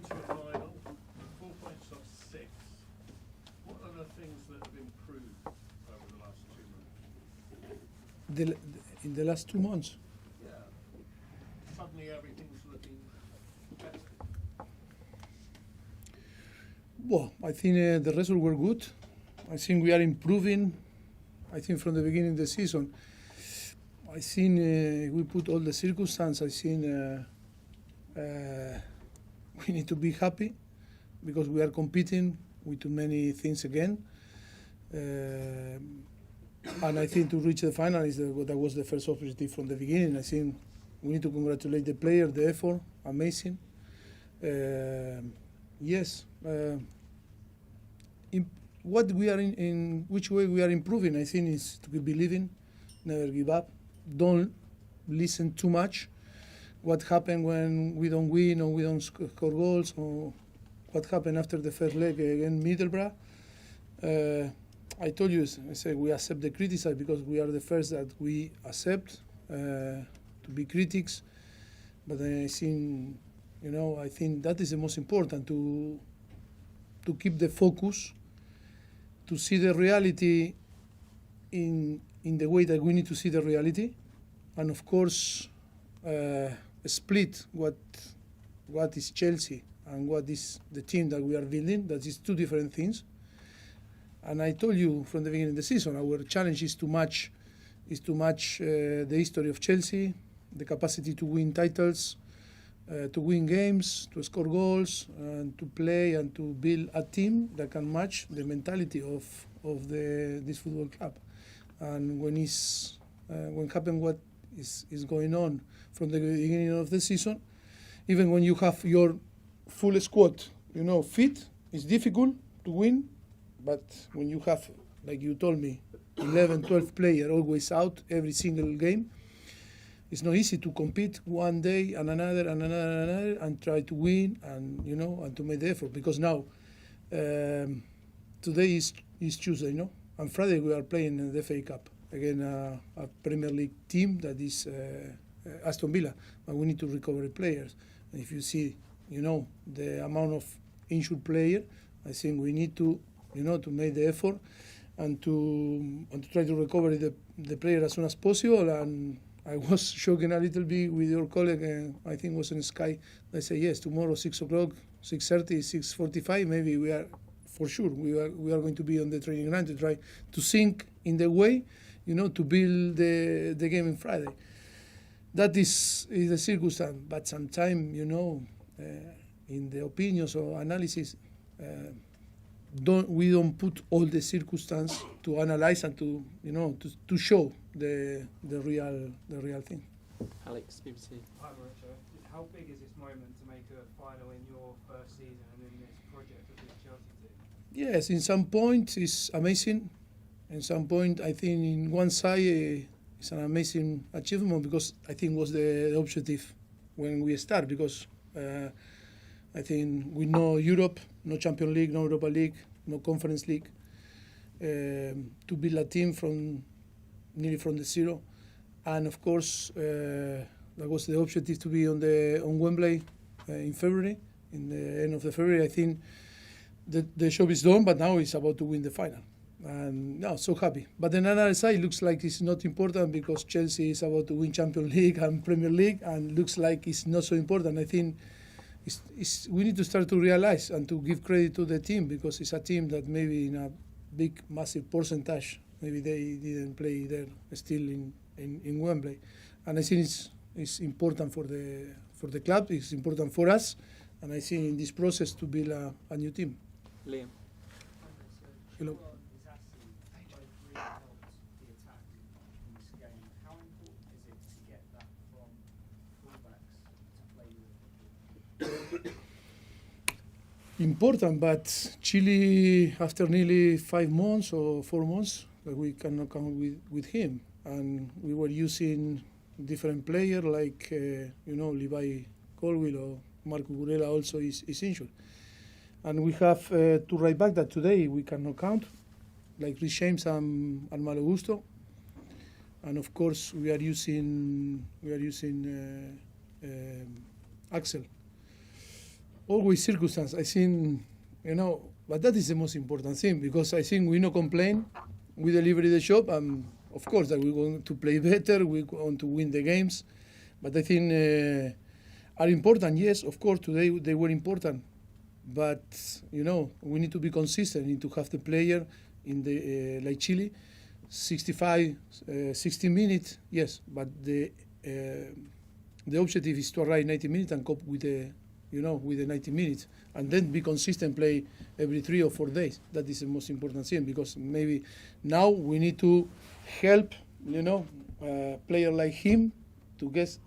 into your final, 4 points off 6. What are the things that have improved over the last 2 months? In the last 2 months? Yeah. Suddenly everything's looking better. Well, I think the results were good. I think we are improving. I think from the beginning of the season, I think we put all the circumstances. I think we need to be happy because we are competing with too many things again. And I think to reach the final that was the first objective from the beginning. I think we need to congratulate the player, the effort, amazing. Yes. What we are in which way we are improving, I think, is to keep believing, never give up, don't listen too much. What happened when we don't win or we don't score goals, or what happened after the first leg against Middlesbrough. I told you, I said we accept the criticism because we are the first that we accept to be critics. But I think, I think that is the most important, to keep the focus, to see the reality in the way that we need to see the reality, and of course split what is Chelsea and what is the team that we are building. That is two different things. And I told you from the beginning of the season, our challenge is to match the history of Chelsea, the capacity to win titles, to win games, to score goals, and to play and to build a team that can match the mentality of this football club. And when happen what is going on from the beginning of the season, even when you have your full squad, fit, it's difficult to win. But when you have, like you told me, 11, 12 players always out every single game, it's not easy to compete one day and another and try to win and to make the effort. Because now, today is Tuesday, and Friday we are playing in the FA Cup against a Premier League team that is Aston Villa. But we need to recover players. And if you see, the amount of injured players, I think we need to make the effort and to try to recover the player as soon as possible. And I was joking a little bit with your colleague, I think it was in Sky. They say yes, tomorrow 6 o'clock, 6:30, 6:45. Maybe we are for sure. We are going to be on the training ground to try to sink in the way, to build the game on Friday. That is the circumstance. But sometimes, in the opinions or analysis. We don't put all the circumstances to analyze and to show the real thing. Alex, BBC. Hi, Mauricio. How big is this moment to make a final in your first season and in this project of this Chelsea team? Yes, in some point it's amazing. In some point, I think in one side it's an amazing achievement because I think was the objective when we start. Because I think we know Europe, no Champions League, no Europa League, no Conference League. To build a team nearly from the zero, and of course that was the objective to be on Wembley in February. In the end of February, I think the job is done, but now it's about to win the final. And now so happy. But on another side, looks like it's not important because Chelsea is about to win Champions League and Premier League, and looks like it's not so important. I think. We need to start to realize and to give credit to the team because it's a team that maybe in a big, massive percentage, maybe they didn't play there still in Wembley. And I think it's important for the club, it's important for us, and I think in this process to build a new team. Liam. Hello. Important, but Chile, after nearly 5 months or 4 months, we cannot count with him. And we were using different players like, Levi Colwill or Marco Burela also is injured. And we have 2 right back that today we cannot count, like Rhys James and Malo Gusto. And of course we are using Axel. always circumstance. I think, but that is the most important thing, because I think we no complain, we deliver the job, and of course that we want to play better, we want to win the games, but I think are important. Yes, of course today they were important, but we need to be consistent. We need to have the player in the like Chile, 65, 60 minutes. Yes, but the objective is to arrive 90 minutes and cope with the with the 90 minutes, and then be consistent, play every 3 or 4 days. That is the most important thing, because maybe now we need to help, a player like him to get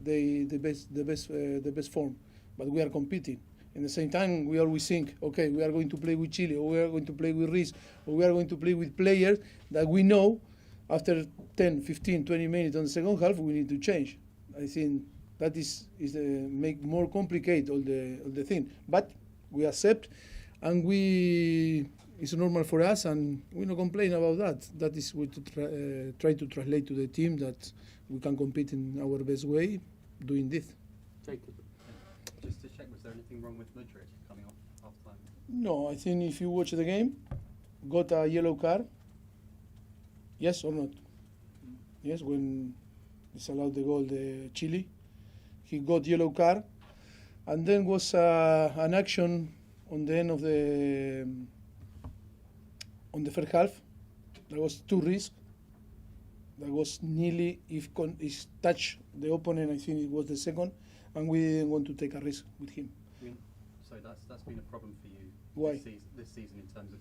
the best form. But we are competing. In the same time, we always think, okay, we are going to play with Chile, or we are going to play with Riz, or we are going to play with players that we know after 10, 15, 20 minutes on the second half, we need to change. I think that is make more complicated all the thing. But we accept, and it's normal for us, and we don't complain about that. That is what to try to translate to the team, that we can compete in our best way doing this. Jacob, just to check, was there anything wrong with Madrid coming off half time? No, I think if you watch the game, got a yellow card. Yes or not? Yes, when it's allowed the goal, the Chile, he got yellow card, and then was an action on the end of on the first half. There was 2 risks. That was nearly if touch the opponent. I think it was the second, and we didn't want to take a risk with him. So that's been a problem for you. Why? This season in terms of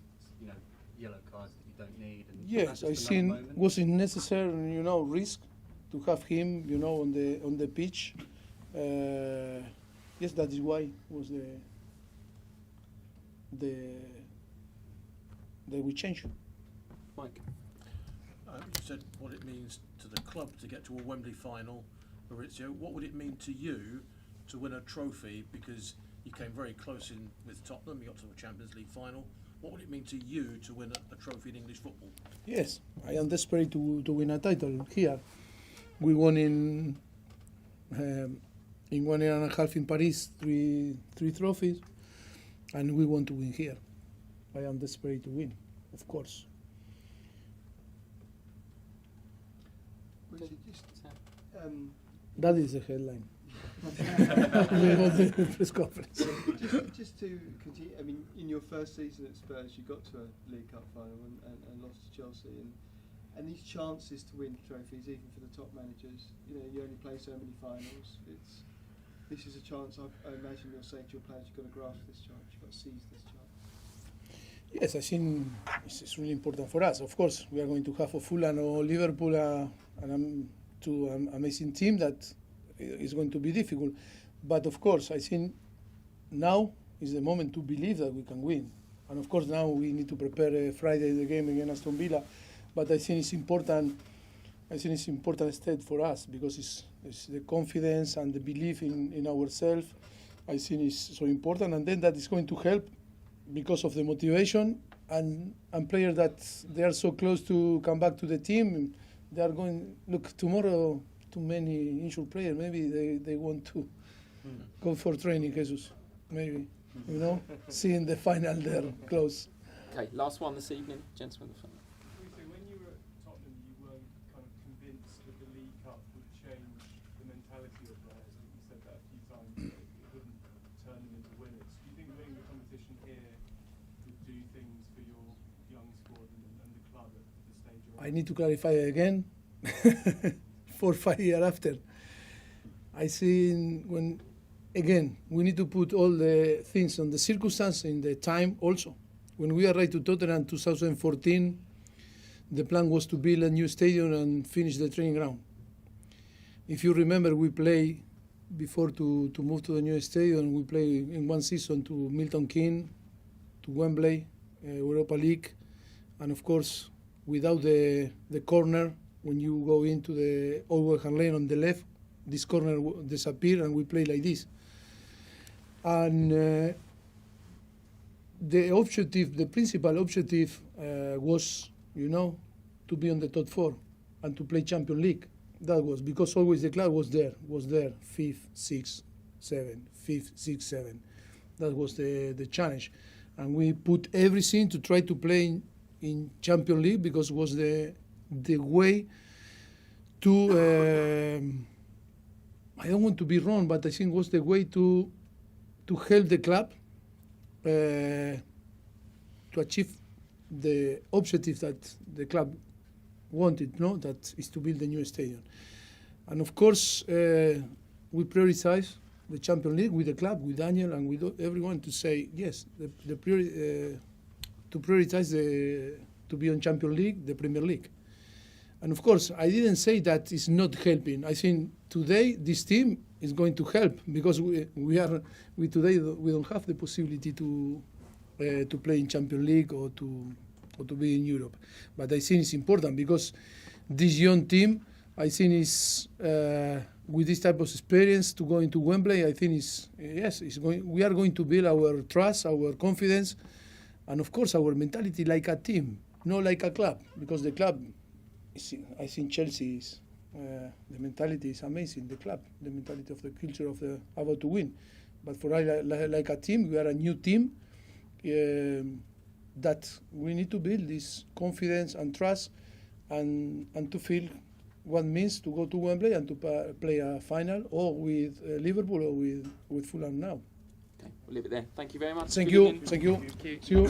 yellow cards that you don't need. And yes, I think was it necessary, risk to have him, on the pitch. Yes, that is why was the we changed. Mike, you said what it means to the club to get to a Wembley final. Maurizio, what would it mean to you to win a trophy? Because you came very close in with Tottenham, you got to a Champions League final. What would it mean to you to win a trophy in English football? Yes, I am desperate to win a title here. We won in 1 year and a half in Paris, three trophies, and we want to win here. I am desperate to win, of course. That is the headline. The press conference. Just to continue, I mean, in your first season at Spurs, you got to a League Cup final and lost to Chelsea, and these chances to win trophies, even for the top managers, you only play so many finals. This is a chance. I imagine you'll say to your players, you've got to grasp this chance, you've got to seize this chance. Yes, I think it's really important for us. Of course, we are going to have a Fulham or Liverpool, two amazing team that is going to be difficult. But of course, I think now is the moment to believe that we can win. And of course, now we need to prepare Friday the game against Aston Villa. But I think it's important. I think it's important step for us, because it's the confidence and the belief in ourselves. I think it's so important, and then that is going to help because of the motivation and players that they are so close to come back to the team. They are going, look, tomorrow too many injured players, maybe they want to go for training, Jesus, maybe, seeing the final there close. Okay, last one this evening, gentlemen. When you were at Tottenham, you weren't kind of convinced that the League Cup would change the mentality of players. I think you said that a few times, that it wouldn't turn them into winners. Do you think winning the competition here would do things for your young squad and the club at the stage you're I need to clarify again. 4 or 5 years after, I think we need to put all the things on the circumstance in the time also. When we arrived to Tottenham in 2014, the plan was to build a new stadium and finish the training ground. If you remember, we played before to move to the new stadium. We played in one season to Milton Keynes, to Wembley, Europa League, and of course, without the corner, when you go into the Old West Lane on the left, this corner disappeared, and we play like this. And the principal objective was, to be on the top 4 and to play Champions League. That was because always the club was there, 5th, 6th, 7th, 5th, 6th, 7th. That was the challenge, and we put everything to try to play in Champions League because it was the way to. I don't want to be wrong, but I think it was the way to help the club to achieve the objective that the club wanted, no? That is to build a new stadium. And of course, we prioritize the Champions League with the club, with Daniel, and with everyone to say, yes, to prioritize to be on Champions League, the Premier League. And of course, I didn't say that it's not helping. I think today this team is going to help because we today we don't have the possibility to play in Champions League or to be in Europe. But I think it's important because this young team, I think is with this type of experience to go into Wembley. I think we are going to build our trust, our confidence, and of course our mentality like a team, not like a club, because the club. I think Chelsea is the mentality is amazing. The club, the mentality of the culture of the about to win. But for like a team, we are a new team that we need to build this confidence and trust, and to feel what it means to go to Wembley and to play a final, or with Liverpool or with Fulham now. Okay, we'll leave it there. Thank you very much. Thank Good you. evening. Thank you. See you.